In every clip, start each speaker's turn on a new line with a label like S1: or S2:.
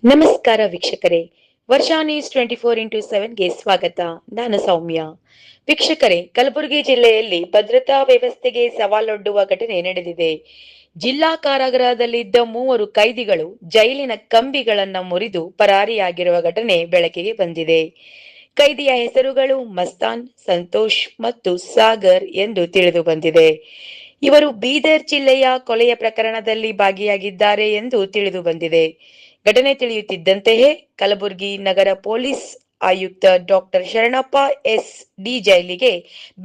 S1: ನಮಸ್ಕಾರ ವೀಕ್ಷಕರೇ, ವರ್ಷಾ ನ್ಯೂಸ್ 24x7ಗೆ ಸ್ವಾಗತ. ನಾನು ಸೌಮ್ಯ. ವೀಕ್ಷಕರೇ, ಕಲಬುರಗಿ ಜಿಲ್ಲೆಯಲ್ಲಿ ಭದ್ರತಾ ವ್ಯವಸ್ಥೆಗೆ ಸವಾಲೊಡ್ಡುವ ಘಟನೆ ನಡೆದಿದೆ. ಜಿಲ್ಲಾ ಕಾರಾಗೃಹದಲ್ಲಿದ್ದ 3 ಕೈದಿಗಳು ಜೈಲಿನ ಕಂಬಿಗಳನ್ನ ಮುರಿದು ಪರಾರಿಯಾಗಿರುವ ಘಟನೆ ಬೆಳಕಿಗೆ ಬಂದಿದೆ. ಕೈದಿಯ ಹೆಸರುಗಳು ಮಸ್ತಾನ್, ಸಂತೋಷ್ ಮತ್ತು ಸಾಗರ್ ಎಂದು ತಿಳಿದು ಬಂದಿದೆ. ಇವರು ಬೀದರ್ ಜಿಲ್ಲೆಯ ಕೊಲೆಯ ಪ್ರಕರಣದಲ್ಲಿ ಭಾಗಿಯಾಗಿದ್ದಾರೆ ಎಂದು ತಿಳಿದು ಬಂದಿದೆ. ಘಟನೆ ತಿಳಿಯುತ್ತಿದ್ದಂತೆಯೇ ಕಲಬುರಗಿ ನಗರ ಪೊಲೀಸ್ ಆಯುಕ್ತ ಡಾಕ್ಟರ್ ಶರಣಪ್ಪ ಎಸ್ ಡಿ ಜೈಲಿಗೆ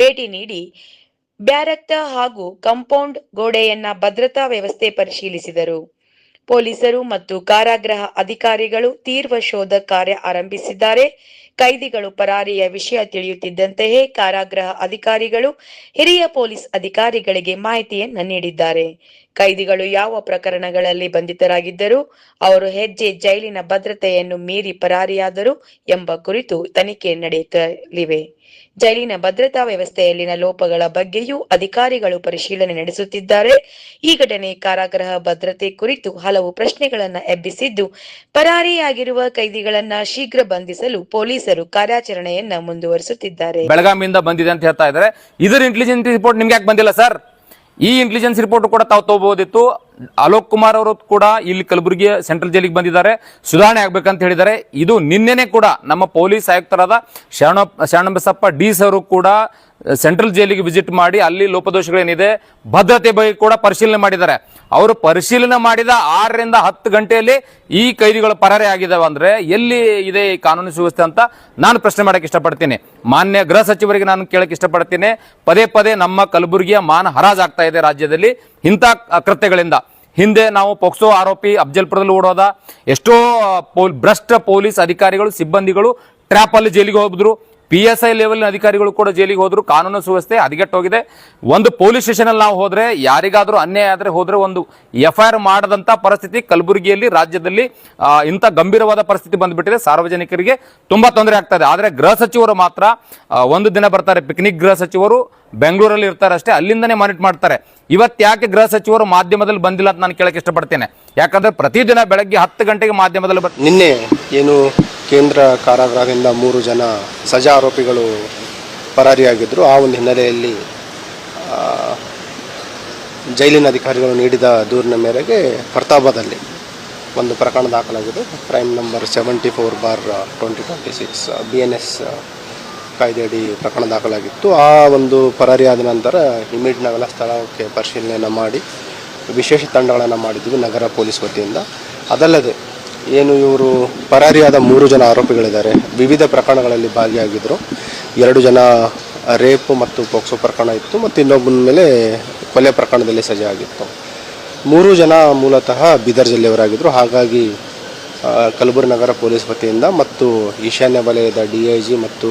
S1: ಭೇಟಿ ನೀಡಿ ಬ್ಯಾರಕ್ತ ಹಾಗೂ ಕಾಂಪೌಂಡ್ ಗೋಡೆಯನ್ನ ಭದ್ರತಾ ವ್ಯವಸ್ಥೆ ಪರಿಶೀಲಿಸಿದರು. ಪೊಲೀಸರು ಮತ್ತು ಕಾರಾಗೃಹ ಅಧಿಕಾರಿಗಳು ತೀವ್ರ ಶೋಧ ಕಾರ್ಯ ಆರಂಭಿಸಿದ್ದಾರೆ. ಕೈದಿಗಳು ಪರಾರಿಯ ವಿಷಯ ತಿಳಿಯುತ್ತಿದ್ದಂತೆಯೇ ಕಾರಾಗೃಹ ಅಧಿಕಾರಿಗಳು ಹಿರಿಯ ಪೊಲೀಸ್ ಅಧಿಕಾರಿಗಳಿಗೆ ಮಾಹಿತಿಯನ್ನ ನೀಡಿದ್ದಾರೆ. ಕೈದಿಗಳು ಯಾವ ಪ್ರಕರಣಗಳಲ್ಲಿ ಬಂಧಿತರಾಗಿದ್ದರು, ಅವರು ಹೆಜ್ಜೆ ಜೈಲಿನ ಭದ್ರತೆಯನ್ನು ಮೀರಿ ಪರಾರಿಯಾದರು ಎಂಬ ಕುರಿತು ತನಿಖೆ ನಡೆಯುತ್ತಲಿವೆ. ಜೈಲಿನ ಭದ್ರತಾ ವ್ಯವಸ್ಥೆಯಲ್ಲಿನ ಲೋಪಗಳ ಬಗ್ಗೆಯೂ ಅಧಿಕಾರಿಗಳು ಪರಿಶೀಲನೆ ನಡೆಸುತ್ತಿದ್ದಾರೆ. ಈ ಘಟನೆ ಕಾರಾಗೃಹ ಭದ್ರತೆ ಕುರಿತು ಹಲವು ಪ್ರಶ್ನೆಗಳನ್ನ ಎಬ್ಬಿಸಿದ್ದು, ಪರಾರಿಯಾಗಿರುವ ಕೈದಿಗಳನ್ನ ಶೀಘ್ರ ಬಂಧಿಸಲು ಪೊಲೀಸರು ಕಾರ್ಯಾಚರಣೆಯನ್ನ ಮುಂದುವರಿಸುತ್ತಿದ್ದಾರೆ.
S2: ಬೆಳಗಾವಿಯಿಂದ ಬಂದಿದೆ ಅಂತ ಹೇಳ್ತಾ ಇದ್ದಾರೆ. ಇದರ ಇಂಟೆಲಿಜೆನ್ಸ್ ರಿಪೋರ್ಟ್ ನಿಮ್ಗೆ ಯಾಕೆ ಬಂದಿಲ್ಲ ಸರ್? ಈ ಇಂಟೆಲಿಜೆನ್ಸ್ ರಿಪೋರ್ಟ್ ಕೂಡ ತಾವು ತಗೋಬಹುದಿತ್ತು. ಅಲೋಕ್ ಕುಮಾರ್ ಅವರು ಕೂಡ ಇಲ್ಲಿ ಕಲಬುರಗಿ ಸೆಂಟ್ರಲ್ ಜೈಲಿಗೆ ಬಂದಿದ್ದಾರೆ, ಸುಧಾರಣೆ ಆಗ್ಬೇಕಂತ ಹೇಳಿದ್ದಾರೆ. ಇದು ನಿನ್ನೆನೆ ಕೂಡ ನಮ್ಮ ಪೊಲೀಸ್ ಆಯುಕ್ತರಾದ ಶರಣಬಸಪ್ಪ ಡಿ ಅವರು ಕೂಡ ಸೆಂಟ್ರಲ್ ಜೈಲಿಗೆ ವಿಸಿಟ್ ಮಾಡಿ ಅಲ್ಲಿ ಲೋಪದೋಷಗಳೇನಿದೆ ಭದ್ರತೆ ಬಗ್ಗೆ ಕೂಡ ಪರಿಶೀಲನೆ ಮಾಡಿದ್ದಾರೆ. ಅವರು ಪರಿಶೀಲನೆ ಮಾಡಿದ 6 ರಿಂದ 10 ಗಂಟೆಯಲ್ಲಿ ಈ ಕೈದಿಗಳು ಪರಾರಿ ಆಗಿದ್ದಾವೆ ಅಂದ್ರೆ ಎಲ್ಲಿ ಇದೆ ಈ ಕಾನೂನು ಸುವ್ಯವಸ್ಥೆ ಅಂತ ನಾನು ಪ್ರಶ್ನೆ ಮಾಡಕ್ಕೆ ಇಷ್ಟಪಡ್ತೀನಿ. ಮಾನ್ಯ ಗೃಹ ಸಚಿವರಿಗೆ ನಾನು ಕೇಳಕ್ಕೆ ಇಷ್ಟಪಡ್ತೀನಿ. ಪದೇ ಪದೇ ನಮ್ಮ ಕಲಬುರಗಿಯ ಮಾನ ಹರಾಜಾಗ್ತಾ ಇದೆ ರಾಜ್ಯದಲ್ಲಿ ಇಂಥ ಕೃತ್ಯಗಳಿಂದ. ಹಿಂದೆ ನಾವು ಪೋಕ್ಸೋ ಆರೋಪಿ ಅಫ್ಜಲ್ಪುರದಲ್ಲಿ ಓಡೋದ ಎಷ್ಟೋ ಭ್ರಷ್ಟ ಪೊಲೀಸ್ ಅಧಿಕಾರಿಗಳು ಸಿಬ್ಬಂದಿಗಳು ಟ್ರ್ಯಾಪ್ ಅಲ್ಲಿ ಜೈಲಿಗೆ ಹೋಗಿದ್ರು. PSI ಲೆವೆಲ್ ಅಧಿಕಾರಿಗಳು ಕೂಡ ಜೈಲಿಗೆ ಹೋದ್ರು. ಕಾನೂನು ಸುವ್ಯವಸ್ಥೆ ಹದಗೆಟ್ಟೋಗಿದೆ. ಒಂದು ಪೊಲೀಸ್ ಸ್ಟೇಷನ್ ಅಲ್ಲಿ ನಾವು ಹೋದ್ರೆ ಯಾರಿಗಾದ್ರೂ ಅನ್ಯಾಯ ಆದ್ರೆ ಹೋದ್ರೆ ಒಂದು FIR ಮಾಡದಂತ ಪರಿಸ್ಥಿತಿ ಕಲಬುರಗಿಯಲ್ಲಿ ರಾಜ್ಯದಲ್ಲಿ ಇಂಥ ಗಂಭೀರವಾದ ಪರಿಸ್ಥಿತಿ ಬಂದ್ಬಿಟ್ಟಿದೆ. ಸಾರ್ವಜನಿಕರಿಗೆ ತುಂಬಾ ತೊಂದರೆ ಆಗ್ತಾ ಇದೆ. ಆದ್ರೆ ಗೃಹ ಸಚಿವರು ಮಾತ್ರ ಒಂದು ದಿನ ಬರ್ತಾರೆ, ಪಿಕ್ನಿಕ್ ಗೃಹ ಸಚಿವರು ಬೆಂಗಳೂರಲ್ಲಿ ಇರ್ತಾರೆ ಅಷ್ಟೇ, ಅಲ್ಲಿಂದನೇ ಮಾನಿಟರ್ ಮಾಡ್ತಾರೆ. ಇವತ್ತು ಯಾಕೆ ಗೃಹ ಸಚಿವರು ಮಾಧ್ಯಮದಲ್ಲಿ ಬಂದಿಲ್ಲ ಅಂತ ನಾನು ಕೇಳಕ್ಕೆ ಇಷ್ಟಪಡ್ತೇನೆ. ಯಾಕಂದ್ರೆ ಪ್ರತಿದಿನ ಬೆಳಗ್ಗೆ 10 ಗಂಟೆಗೆ ಮಾಧ್ಯಮದಲ್ಲಿ
S3: ನಿನ್ನೆ ಏನು ಕೇಂದ್ರ ಕಾರಾಗೃಹದಿಂದ 3 ಜನ ಸಜಾ ಆರೋಪಿಗಳು ಪರಾರಿಯಾಗಿದ್ದರು. ಆ ಒಂದು ಹಿನ್ನೆಲೆಯಲ್ಲಿ ಜೈಲಿನ ಅಧಿಕಾರಿಗಳು ನೀಡಿದ ದೂರಿನ ಮೇರೆಗೆ ಫರ್ತಾಬಾದಲ್ಲಿ ಒಂದು ಪ್ರಕರಣ ದಾಖಲಾಗಿದೆ. ಕ್ರೈಮ್ ನಂಬರ್ 74/2026 BNS ಕಾಯ್ದೆಯಡಿ ಪ್ರಕರಣ ದಾಖಲಾಗಿತ್ತು. ಆ ಒಂದು ಪರಾರಿಯಾದ ನಂತರ ಇಮಿಡಿಯೇಟ್ ನಾವೆಲ್ಲ ಸ್ಥಳಕ್ಕೆ ಪರಿಶೀಲನೆಯನ್ನು ಮಾಡಿ ವಿಶೇಷ ತಂಡಗಳನ್ನು ಮಾಡಿದ್ವಿ ನಗರ ಪೊಲೀಸ್ ವತಿಯಿಂದ. ಅದಲ್ಲದೆ ಏನು ಇವರು ಪರಾರಿಯಾದ 3 ಜನ ಆರೋಪಿಗಳಿದ್ದಾರೆ, ವಿವಿಧ ಪ್ರಕರಣಗಳಲ್ಲಿ ಭಾಗಿಯಾಗಿದ್ದರು. 2 ಜನ ರೇಪ್ ಮತ್ತು ಪೋಕ್ಸೋ ಪ್ರಕರಣ ಇತ್ತು ಮತ್ತು ಇನ್ನೊಬ್ಬನ ಮೇಲೆ ಕೊಲೆ ಪ್ರಕರಣದಲ್ಲಿ ಸಜೆ ಆಗಿತ್ತು. 3 ಜನ ಮೂಲತಃ ಬೀದರ್ ಜಿಲ್ಲೆಯವರಾಗಿದ್ದರು. ಹಾಗಾಗಿ ಕಲಬುರಗಿ ನಗರ ಪೊಲೀಸ್ ವತಿಯಿಂದ ಮತ್ತು ಈಶಾನ್ಯ ವಲಯದ DIG ಮತ್ತು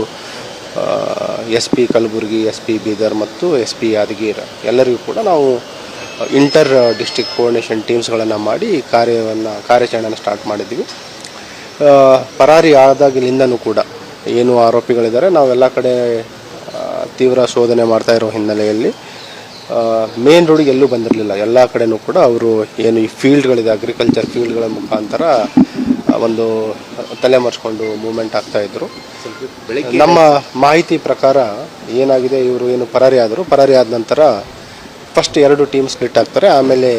S3: SP ಕಲಬುರಗಿ, SP ಬೀದರ್ ಮತ್ತು SP ಯಾದಗಿರಿ ಎಲ್ಲರಿಗೂ ಕೂಡ ನಾವು ಇಂಟರ್ ಡಿಸ್ಟ್ರಿಕ್ಟ್ ಕೋಆರ್ಡಿನೇಷನ್ ಟೀಮ್ಸ್ಗಳನ್ನು ಮಾಡಿ ಕಾರ್ಯಾಚರಣೆಯನ್ನು ಸ್ಟಾರ್ಟ್ ಮಾಡಿದ್ದೀವಿ. ಪರಾರಿ ಆದಾಗಲಿಂದನೂ ಕೂಡ ಏನು ಆರೋಪಿಗಳಿದ್ದಾರೆ ನಾವೆಲ್ಲ ಕಡೆ ತೀವ್ರ ಶೋಧನೆ ಮಾಡ್ತಾ ಇರೋ ಹಿನ್ನೆಲೆಯಲ್ಲಿ ಮೇನ್ ರೋಡಿಗೆ ಎಲ್ಲೂ ಬಂದಿರಲಿಲ್ಲ. ಎಲ್ಲ ಕಡೆನೂ ಕೂಡ ಅವರು ಏನು ಈ ಫೀಲ್ಡ್ಗಳಿದೆ, ಅಗ್ರಿಕಲ್ಚರ್ ಫೀಲ್ಡ್ಗಳ ಮುಖಾಂತರ ಒಂದು ತಲೆಮರೆಸ್ಕೊಂಡು ಮೂವ್ಮೆಂಟ್ ಆಗ್ತಾಯಿದ್ರು. ನಮ್ಮ ಮಾಹಿತಿ ಪ್ರಕಾರ ಏನಾಗಿದೆ, ಇವರು ಏನು ಪರಾರಿ ಆದ ನಂತರ ಫಸ್ಟ್ 2 ಟೀಮ್ ಸ್ಪ್ಲಿಟ್ ಆಗ್ತಾರೆ. ಆಮೇಲೆ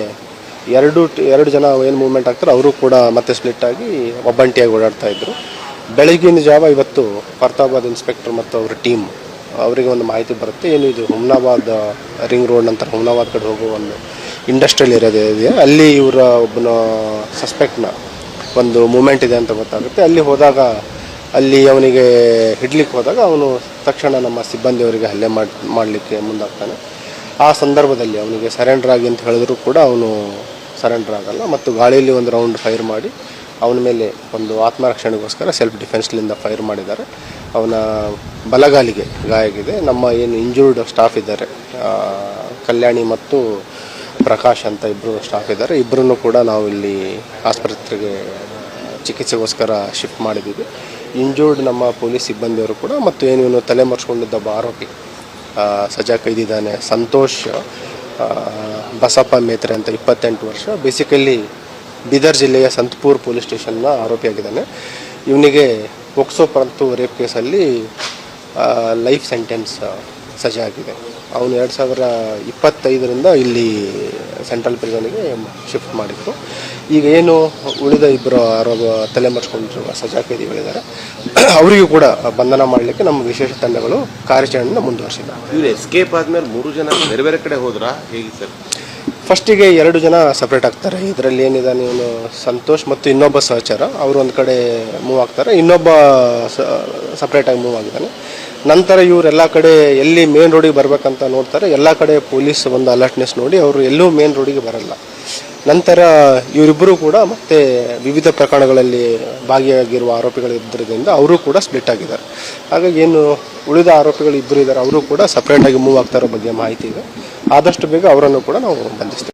S3: ಎರಡು ಜನ ಏನು ಮೂವ್ಮೆಂಟ್ ಆಗ್ತಾರೆ ಅವರು ಕೂಡ ಮತ್ತೆ ಸ್ಪ್ಲಿಟ್ ಆಗಿ ಒಬ್ಬಂಟಿಯಾಗಿ ಓಡಾಡ್ತಾ ಇದ್ರು. ಬೆಳಗಿನ ಜಾವ ಇವತ್ತು ಫರ್ತಾಬಾದ್ ಇನ್ಸ್ಪೆಕ್ಟರ್ ಮತ್ತು ಅವರ ಟೀಮ್ ಅವರಿಗೆ ಒಂದು ಮಾಹಿತಿ ಬರುತ್ತೆ. ಏನು ಇದು ಹುಮ್ನಾಬಾದ್ ರಿಂಗ್ ರೋಡ್ ನಂತರ ಹುಮ್ನಾಬಾದ್ ಕಡೆ ಹೋಗೋ ಒಂದು ಇಂಡಸ್ಟ್ರಿಯಲ್ ಏರಿಯಾ ಇದೆ, ಅಲ್ಲಿ ಇವರ ಒಬ್ಬನ ಸಸ್ಪೆಕ್ಟ್ನ ಒಂದು ಮೂಮೆಂಟ್ ಇದೆ ಅಂತ ಗೊತ್ತಾಗುತ್ತೆ. ಅಲ್ಲಿ ಹೋದಾಗ ಅಲ್ಲಿ ಅವನಿಗೆ ಹಿಡ್ಲಿಕ್ಕೆ ಹೋದಾಗ ಅವನು ತಕ್ಷಣ ನಮ್ಮ ಸಿಬ್ಬಂದಿಯವರಿಗೆ ಹಲ್ಲೆ ಮಾಡಲಿಕ್ಕೆ ಮುಂದಾಗ್ತಾನೆ. ಆ ಸಂದರ್ಭದಲ್ಲಿ ಅವನಿಗೆ ಸರೆಂಡರ್ ಆಗಿ ಅಂತ ಹೇಳಿದ್ರು ಕೂಡ ಅವನು ಸರೆಂಡರ್ ಆಗಲ್ಲ ಮತ್ತು ಗಾಳಿಯಲ್ಲಿ ಒಂದು ರೌಂಡ್ ಫೈರ್ ಮಾಡಿ ಅವನ ಮೇಲೆ ಒಂದು ಆತ್ಮರಕ್ಷಣೆಗೋಸ್ಕರ ಸೆಲ್ಫ್ ಡಿಫೆನ್ಸ್ಲಿಂದ ಫೈರ್ ಮಾಡಿದ್ದಾರೆ. ಅವನ ಬಲಗಾಲಿಗೆ ಗಾಯ ಆಗಿದೆ. ನಮ್ಮ ಏನು ಇಂಜೂರ್ಡ್ ಸ್ಟಾಫ್ ಇದ್ದಾರೆ, ಕಲ್ಯಾಣಿ ಮತ್ತು ಪ್ರಕಾಶ್ ಅಂತ 2 ಸ್ಟಾಫ್ ಇದ್ದಾರೆ. ಇಬ್ಬರನ್ನು ಕೂಡ ನಾವು ಇಲ್ಲಿ ಆಸ್ಪತ್ರೆಗೆ ಚಿಕಿತ್ಸೆಗೋಸ್ಕರ ಶಿಫ್ಟ್ ಮಾಡಿದ್ದೀವಿ. ಇಂಜೂರ್ಡ್ ನಮ್ಮ ಪೊಲೀಸ್ ಸಿಬ್ಬಂದಿಯವರು ಕೂಡ ಮತ್ತು ಏನು ತಲೆಮರೆಸ್ಕೊಂಡಿದ್ದ ಆರೋಪಿ ಸಜಾ ಕೈದಿದ್ದಾನೆ ಸಂತೋಷ್ ಬಸಪ್ಪ ಮೇತ್ರೆ ಅಂತ 28 ವರ್ಷ. ಬೇಸಿಕಲಿ ಬೀದರ್ ಜಿಲ್ಲೆಯ ಸಂತಪುರ್ ಪೊಲೀಸ್ ಸ್ಟೇಷನ್ನ ಆರೋಪಿಯಾಗಿದ್ದಾನೆ. ಇವನಿಗೆ ಪೋಕ್ಸೋ ಮತ್ತು ರೇಪ್ ಕೇಸಲ್ಲಿ ಲೈಫ್ ಸೆಂಟೆನ್ಸ್ ಸಜೆ ಆಗಿದೆ. ಅವನು 2025ರಿಂದ ಇಲ್ಲಿ ಸೆಂಟ್ರಲ್ ಪ್ರಿಸನ್ಗೆ ಶಿಫ್ಟ್ ಮಾಡಿತ್ತು. ಈಗ ಏನು ಉಳಿದ ಇಬ್ಬರು ತಲೆಮರೆಸ್ಕೊಂಡಿರುವ ಸಜಾ ಕೈದಿಗಳಿದ್ದಾರೆ, ಅವರಿಗೂ ಕೂಡ ಬಂಧನ ಮಾಡಲಿಕ್ಕೆ ನಮ್ಮ ವಿಶೇಷ ತಂಡಗಳು ಕಾರ್ಯಾಚರಣೆಯನ್ನು ಮುಂದುವರಿಸಿದ್ದಾರೆ.
S4: ಇವ್ರು ಎಸ್ಕೇಪ್ ಆದ್ಮೇಲೆ 3 ಜನ ಬೇರೆ ಬೇರೆ ಕಡೆ ಹೋದ್ರಾ ಹೇಗೆ ಸರ್?
S3: ಫಸ್ಟಿಗೆ 2 ಜನ ಸಪ್ರೇಟ್ ಆಗ್ತಾರೆ. ಇದರಲ್ಲಿ ಏನಿದೆ, ಇವನು ಸಂತೋಷ್ ಮತ್ತು ಇನ್ನೊಬ್ಬ ಸಹಚರ ಅವರು ಒಂದು ಕಡೆ ಮೂವ್ ಆಗ್ತಾರೆ, ಇನ್ನೊಬ್ಬ ಸಪ್ರೇಟಾಗಿ ಮೂವ್ ಆಗಿದ್ದಾನೆ. ನಂತರ ಇವರೆಲ್ಲ ಕಡೆ ಎಲ್ಲಿ ಮೇನ್ ರೋಡಿಗೆ ಬರಬೇಕಂತ ನೋಡ್ತಾರೆ. ಎಲ್ಲ ಕಡೆ ಪೊಲೀಸ್ ಒಂದು ಅಲರ್ಟ್ನೆಸ್ ನೋಡಿ ಅವರು ಎಲ್ಲೂ ಮೇನ್ ರೋಡಿಗೆ ಬರಲ್ಲ. ನಂತರ ಇವರಿಬ್ಬರು ಕೂಡ ಮತ್ತೆ ವಿವಿಧ ಪ್ರಕರಣಗಳಲ್ಲಿ ಭಾಗಿಯಾಗಿರುವ ಆರೋಪಿಗಳಿದ್ದರಿಂದ ಅವರು ಕೂಡ ಸ್ಪ್ಲಿಟ್ ಆಗಿದ್ದಾರೆ. ಹಾಗಾಗಿ ಏನು ಉಳಿದ ಆರೋಪಿಗಳು ಇಬ್ಬರು ಇದ್ದಾರೆ, ಅವರು ಕೂಡ ಸಪ್ರೇಟಾಗಿ ಮೂವ್ ಆಗ್ತಾ ಇರೋ ಬಗ್ಗೆ ಮಾಹಿತಿ ಇದೆ. ಆದಷ್ಟು ಬೇಗ ಅವರನ್ನು ಕೂಡ ನಾವು ಬಂಧಿಸ್ತೀವಿ.